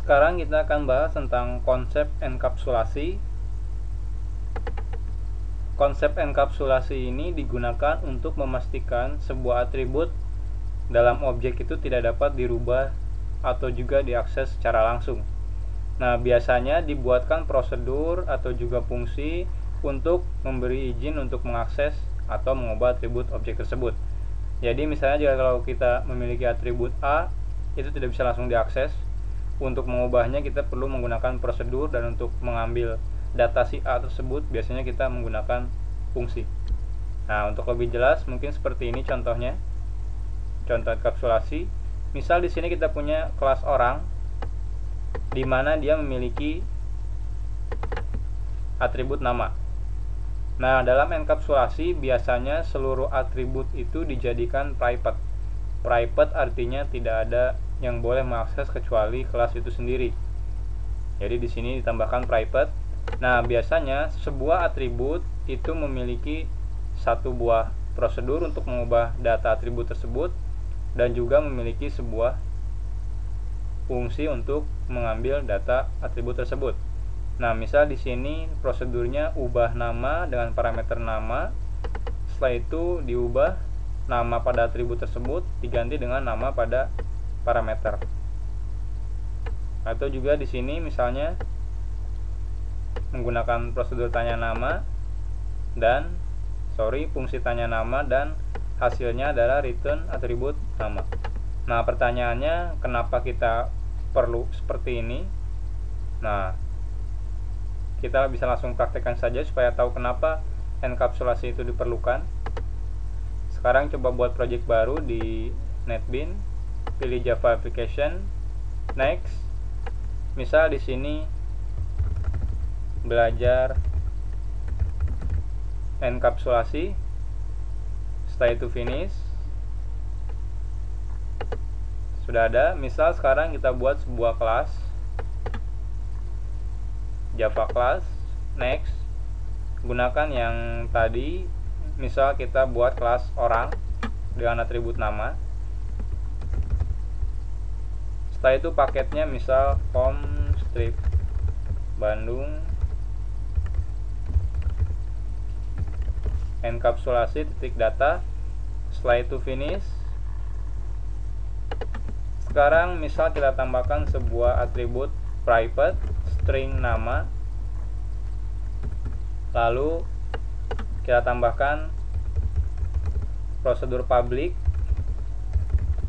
Sekarang kita akan bahas tentang konsep enkapsulasi. Konsep enkapsulasi ini digunakan untuk memastikan sebuah atribut dalam objek itu tidak dapat dirubah atau juga diakses secara langsung. Nah, biasanya dibuatkan prosedur atau juga fungsi untuk memberi izin untuk mengakses atau mengubah atribut objek tersebut. Jadi misalnya jika kalau kita memiliki atribut A, itu tidak bisa langsung diakses. Untuk mengubahnya kita perlu menggunakan prosedur, dan untuk mengambil data si A tersebut biasanya kita menggunakan fungsi. Nah, untuk lebih jelas mungkin seperti ini contohnya. Contoh enkapsulasi. Misal di sini kita punya kelas orang di mana dia memiliki atribut nama. Nah, dalam enkapsulasi biasanya seluruh atribut itu dijadikan private. Private artinya tidak ada yang boleh mengakses kecuali kelas itu sendiri. Jadi di sini ditambahkan private. Nah, biasanya sebuah atribut itu memiliki satu buah prosedur untuk mengubah data atribut tersebut dan juga memiliki sebuah fungsi untuk mengambil data atribut tersebut. Nah, misal di sini prosedurnya ubah nama dengan parameter nama. Setelah itu diubah nama pada atribut tersebut diganti dengan nama pada parameter. Atau juga di sini misalnya menggunakan prosedur tanya nama dan fungsi tanya nama, dan hasilnya adalah return atribut nama. Nah, pertanyaannya kenapa kita perlu seperti ini? Nah, kita bisa langsung praktekkan saja supaya tahu kenapa enkapsulasi itu diperlukan. Sekarang coba buat project baru di NetBeans, pilih Java Application, next. Misal di sini belajar enkapsulasi. Setelah itu finish. Sudah ada. Misal sekarang kita buat sebuah kelas Java class, next. Gunakan yang tadi. Misal kita buat kelas orang dengan atribut nama. Setelah itu paketnya misal home strip Bandung, enkapsulasi titik data. Setelah itu finish. Sekarang misal kita tambahkan sebuah atribut private string nama, lalu kita tambahkan prosedur public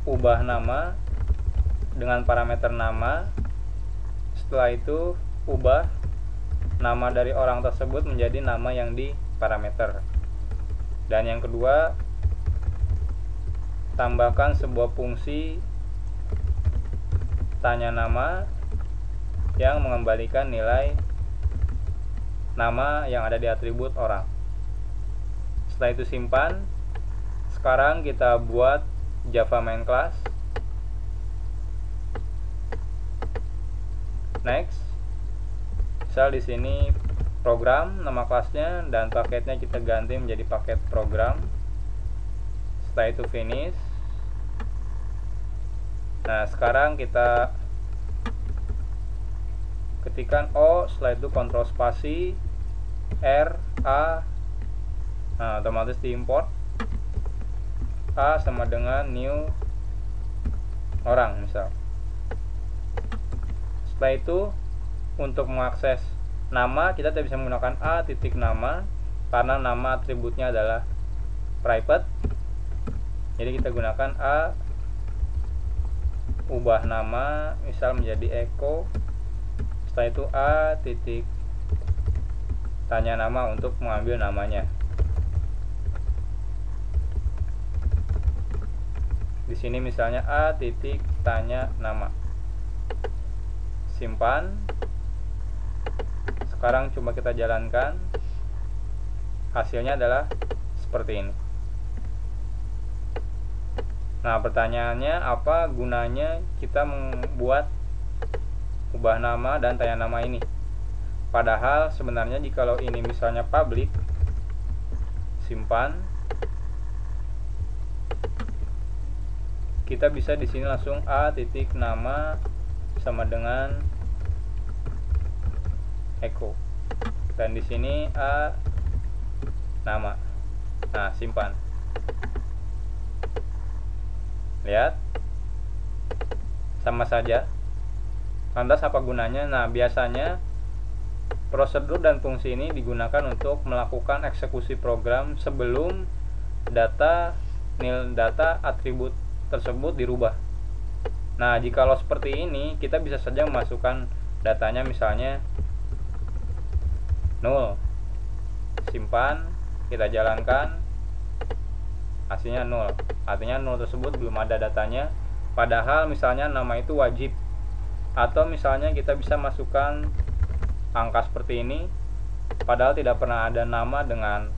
ubah nama dengan parameter nama. Setelah itu ubah nama dari orang tersebut menjadi nama yang di parameter. Dan yang kedua, tambahkan sebuah fungsi tanya nama yang mengembalikan nilai nama yang ada di atribut orang. Setelah itu simpan. Sekarang kita buat Java main class, next. Misal di sini program nama kelasnya dan paketnya kita ganti menjadi paket program. Setelah itu finish. Nah, sekarang kita ketikkan O, setelah itu kontrol spasi R A. Nah, otomatis diimport. A sama dengan new orang misal. Setelah itu untuk mengakses nama kita tidak bisa menggunakan A titik nama karena nama atributnya adalah private. Jadi kita gunakan A ubah nama misal menjadi echo. Setelah itu A titik tanya nama untuk mengambil namanya. Di sini misalnya A titik tanya nama. Simpan. Sekarang coba kita jalankan. Hasilnya adalah seperti ini. Nah, pertanyaannya apa gunanya kita membuat ubah nama dan tanya nama ini? Padahal sebenarnya jikalau ini misalnya public, simpan. Kita bisa di sini langsung A titik nama sama dengan echo, dan di sini a nama. Nah, simpan. Lihat, sama saja. Lantas apa gunanya? Nah, biasanya prosedur dan fungsi ini digunakan untuk melakukan eksekusi program sebelum data atribut tersebut dirubah. Nah, jikalau seperti ini, kita bisa saja memasukkan datanya misalnya 0. Simpan, kita jalankan, hasilnya 0. Artinya 0 tersebut belum ada datanya, padahal misalnya nama itu wajib. Atau misalnya kita bisa masukkan angka seperti ini, padahal tidak pernah ada nama dengan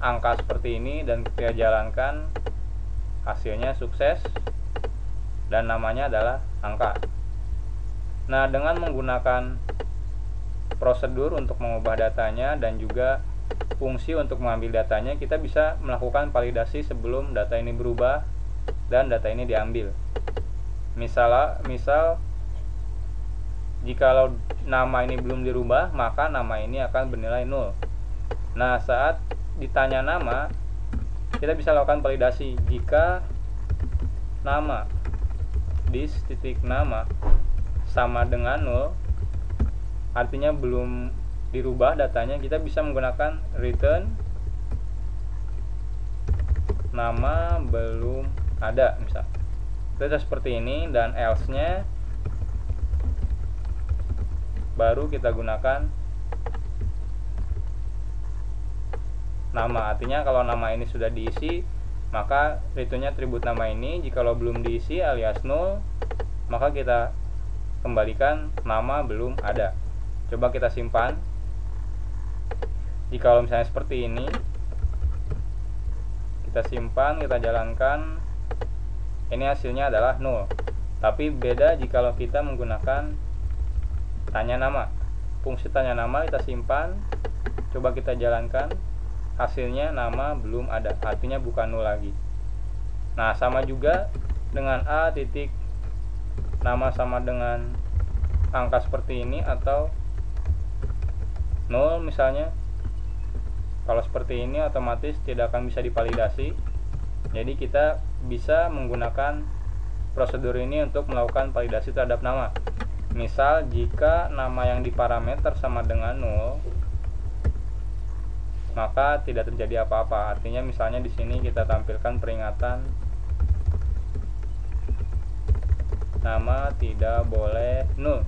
angka seperti ini, dan kita jalankan, hasilnya sukses dan namanya adalah angka. Nah, dengan menggunakan prosedur untuk mengubah datanya dan juga fungsi untuk mengambil datanya, kita bisa melakukan validasi sebelum data ini berubah dan data ini diambil. Misal jikalau nama ini belum dirubah, maka nama ini akan bernilai 0. Nah, saat ditanya nama, kita bisa lakukan validasi. Jika nama titik nama sama dengan 0, artinya belum dirubah datanya, kita bisa menggunakan return nama belum ada, misal. Kita seperti ini, dan else-nya baru kita gunakan nama. Artinya kalau nama ini sudah diisi, maka returnnya atribut nama ini. Jikalau belum diisi alias 0, maka kita kembalikan nama belum ada. Coba kita simpan. Jikalau misalnya seperti ini, kita simpan, kita jalankan, ini hasilnya adalah 0. Tapi beda jikalau kita menggunakan tanya nama. Fungsi tanya nama kita simpan, coba kita jalankan, hasilnya nama belum ada, artinya bukan 0 lagi. Nah, sama juga dengan a titik nama sama dengan angka seperti ini, atau 0 misalnya. Kalau seperti ini otomatis tidak akan bisa divalidasi. Jadi kita bisa menggunakan prosedur ini untuk melakukan validasi terhadap nama. Misal jika nama yang diparameter sama dengan 0, maka tidak terjadi apa-apa. Artinya misalnya di sini kita tampilkan peringatan nama tidak boleh 0.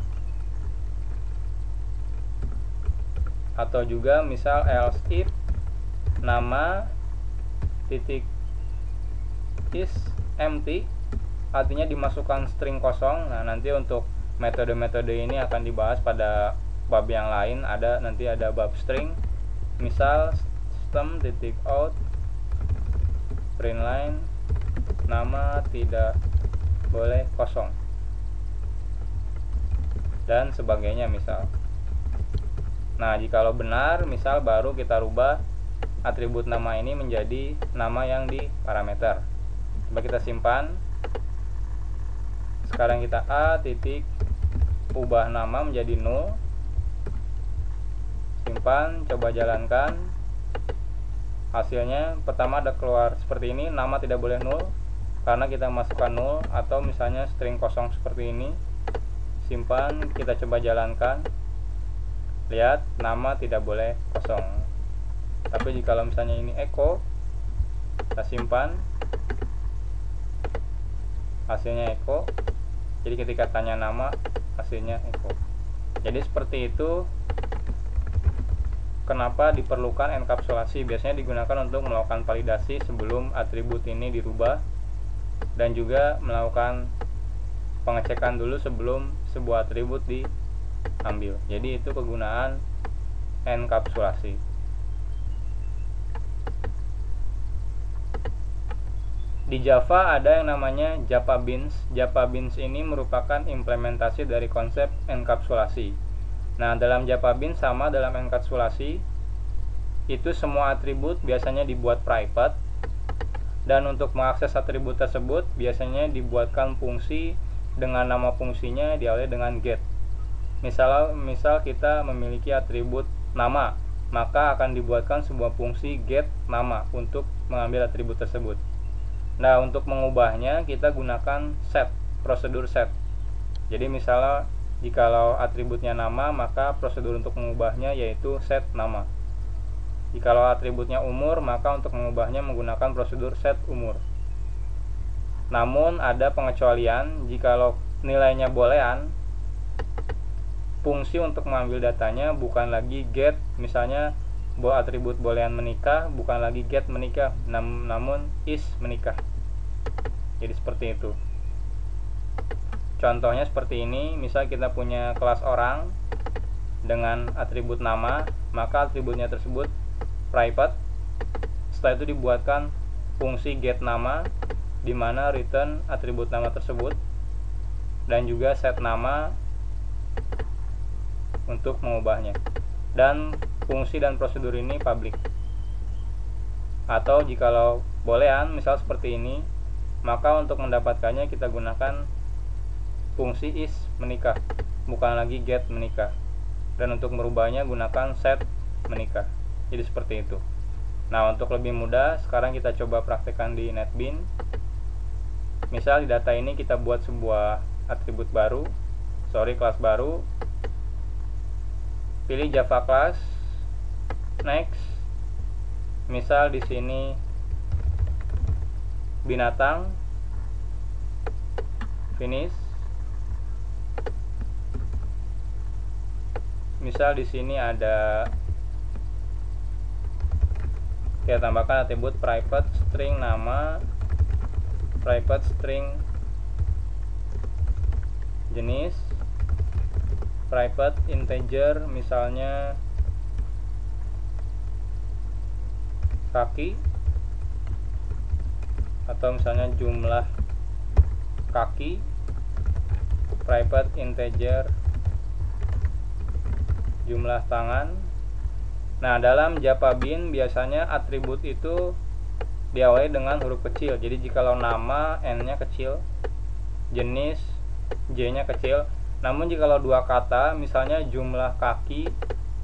Atau juga misal else if nama titik is empty, artinya dimasukkan string kosong. Nah, nanti untuk metode-metode ini akan dibahas pada bab yang lain. Nanti ada bab string. Misal system titik out print line nama tidak boleh kosong dan sebagainya misal. Nah, jikalau benar, misal baru kita rubah atribut nama ini menjadi nama yang diparameter. Coba kita simpan. Sekarang kita a titik ubah nama menjadi 0. Simpan, coba jalankan. Hasilnya pertama ada keluar seperti ini, nama tidak boleh 0 karena kita masukkan 0, atau misalnya string kosong seperti ini. Simpan, kita coba jalankan. Lihat, nama tidak boleh kosong. Tapi jika misalnya ini echo, kita simpan, hasilnya echo. Jadi ketika tanya nama, hasilnya echo. Jadi seperti itu kenapa diperlukan enkapsulasi. Biasanya digunakan untuk melakukan validasi sebelum atribut ini dirubah, dan juga melakukan pengecekan dulu sebelum sebuah atribut diambil. Jadi itu kegunaan enkapsulasi. Di Java ada yang namanya JavaBeans. JavaBeans ini merupakan implementasi dari konsep enkapsulasi. Nah, dalam JavaBeans sama dalam enkapsulasi, itu semua atribut biasanya dibuat private, dan untuk mengakses atribut tersebut biasanya dibuatkan fungsi dengan nama fungsinya diawali dengan get. Misal kita memiliki atribut nama, maka akan dibuatkan sebuah fungsi get nama untuk mengambil atribut tersebut. Nah, untuk mengubahnya kita gunakan set, prosedur set. Jadi misalnya jikalau atributnya nama, maka prosedur untuk mengubahnya yaitu set nama. Jikalau atributnya umur, maka untuk mengubahnya menggunakan prosedur set umur. Namun ada pengecualian, jikalau nilainya boolean, fungsi untuk mengambil datanya bukan lagi get, misalnya atribut boolean menikah bukan lagi get menikah, namun is menikah. Jadi seperti itu. Contohnya seperti ini, misal kita punya kelas orang dengan atribut nama, maka atributnya tersebut private. Setelah itu dibuatkan fungsi get nama, di mana return atribut nama tersebut, dan juga set nama untuk mengubahnya. Dan fungsi dan prosedur ini public. Atau jikalau boolean, misal seperti ini, maka untuk mendapatkannya kita gunakan fungsi is menikah, bukan lagi get menikah. Dan untuk merubahnya gunakan set menikah. Jadi seperti itu. Nah, untuk lebih mudah, sekarang kita coba praktekkan di NetBeans. Misal di data ini kita buat sebuah atribut baru, kelas baru. Pilih Java class, next. Misal di sini binatang, finish. Misal di sini ada, kita tambahkan atribut private string nama, private string jenis, private integer misalnya kaki, atau misalnya jumlah kaki, private integer jumlah tangan. Nah, dalam Java Beans biasanya atribut itu diawali dengan huruf kecil. Jadi jikalau nama n-nya kecil, jenis j-nya kecil. Namun jikalau dua kata, misalnya jumlah kaki,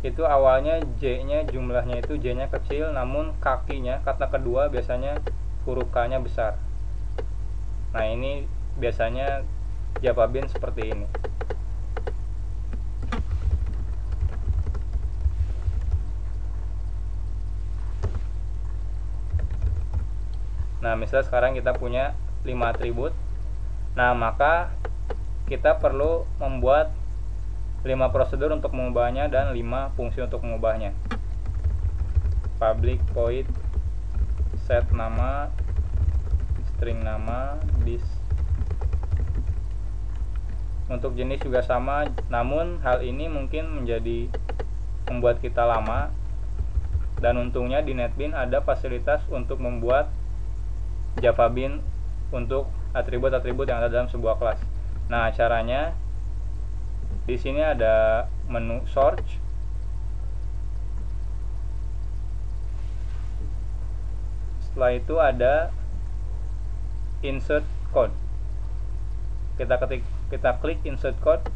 itu awalnya j-nya jumlahnya itu j-nya kecil, namun kakinya kata kedua biasanya huruf k-nya besar. Nah, ini biasanya Java Beans seperti ini. Nah, misalnya sekarang kita punya 5 atribut. Nah, maka kita perlu membuat 5 prosedur untuk mengubahnya dan 5 fungsi untuk mengubahnya. Public void set nama, string nama, this. Untuk jenis juga sama, namun hal ini mungkin membuat kita lama. Dan untungnya di NetBeans ada fasilitas untuk membuat Java Beans untuk atribut-atribut yang ada dalam sebuah kelas. Nah, caranya di sini ada menu search. Setelah itu ada insert code. Kita klik insert code.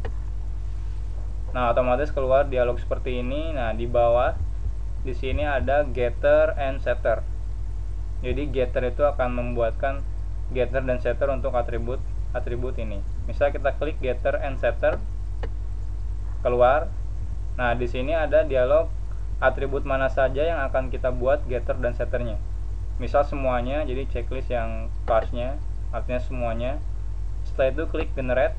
Nah, otomatis keluar dialog seperti ini. Nah, di bawah di sini ada getter and setter. Jadi getter itu akan membuatkan getter dan setter untuk atribut ini. Misal kita klik getter and setter, keluar. Nah, di sini ada dialog atribut mana saja yang akan kita buat getter dan setternya. Misal semuanya, jadi checklist yang classnya, artinya semuanya. Setelah itu klik generate,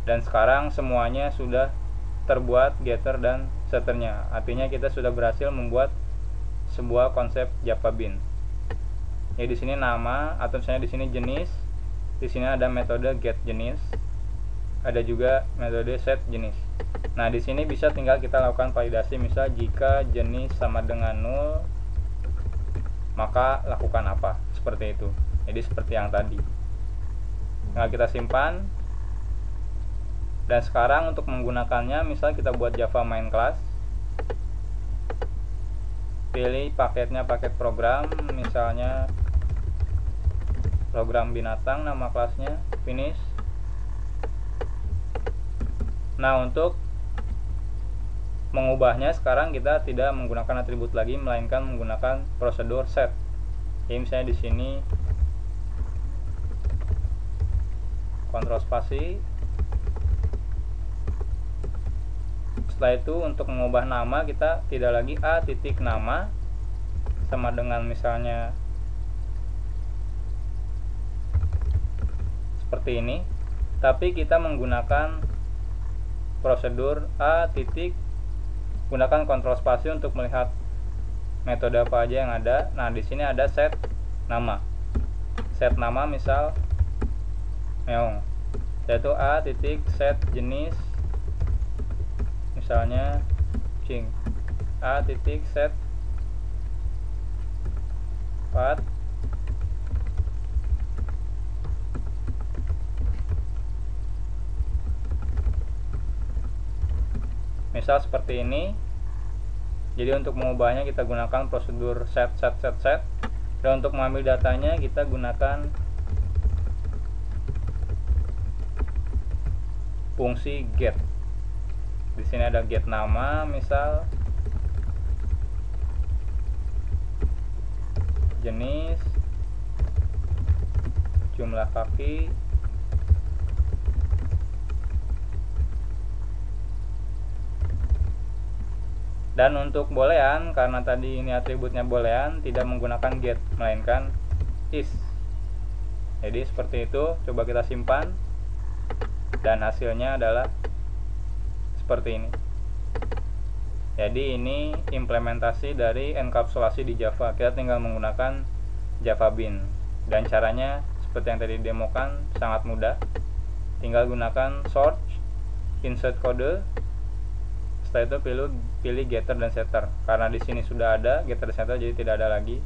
dan sekarang semuanya sudah terbuat getter dan setternya. Artinya kita sudah berhasil membuat sebuah konsep Java Beans. Ya, di sini nama, atau misalnya di sini jenis. Di sini ada metode get jenis. Ada juga metode set jenis. Nah, di sini bisa tinggal kita lakukan validasi. Misal jika jenis sama dengan 0, maka lakukan apa? Seperti itu. Jadi seperti yang tadi. Nah, kita simpan. Dan sekarang untuk menggunakannya, misal kita buat Java main class. Pilih paketnya, paket program, misalnya program binatang, nama kelasnya finish. Nah, untuk mengubahnya sekarang kita tidak menggunakan atribut lagi, melainkan menggunakan prosedur set. Jadi misalnya di sini kontrol spasi. Setelah itu untuk mengubah nama kita tidak lagi a titik nama sama dengan misalnya seperti ini, tapi kita menggunakan prosedur a titik, gunakan kontrol spasi untuk melihat metode apa aja yang ada. Nah, di sini ada set nama. Set nama misal meong, yaitu a titik set jenis misalnya kucing, a titik set part misal seperti ini. Jadi untuk mengubahnya kita gunakan prosedur set. Dan untuk mengambil datanya kita gunakan fungsi get. Di sini ada get nama, misal jenis, jumlah kaki, dan untuk boolean, karena tadi ini atributnya boolean, tidak menggunakan get melainkan is. Jadi seperti itu. Coba kita simpan dan hasilnya adalah seperti ini. Jadi ini implementasi dari enkapsulasi di Java. Kita tinggal menggunakan Java Bean, dan caranya seperti yang tadi demokan, sangat mudah. Tinggal gunakan search, insert kode, setelah itu pilih getter dan setter. Karena di sini sudah ada getter dan setter, jadi tidak ada lagi.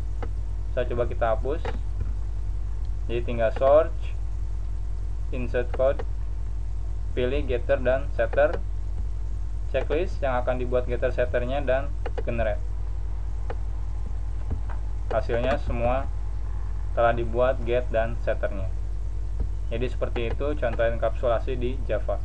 Saya coba kita hapus. Jadi tinggal search, insert code, pilih getter dan setter, checklist yang akan dibuat getter setternya, dan generate. Hasilnya semua telah dibuat get dan setternya. Jadi seperti itu contoh enkapsulasi di Java.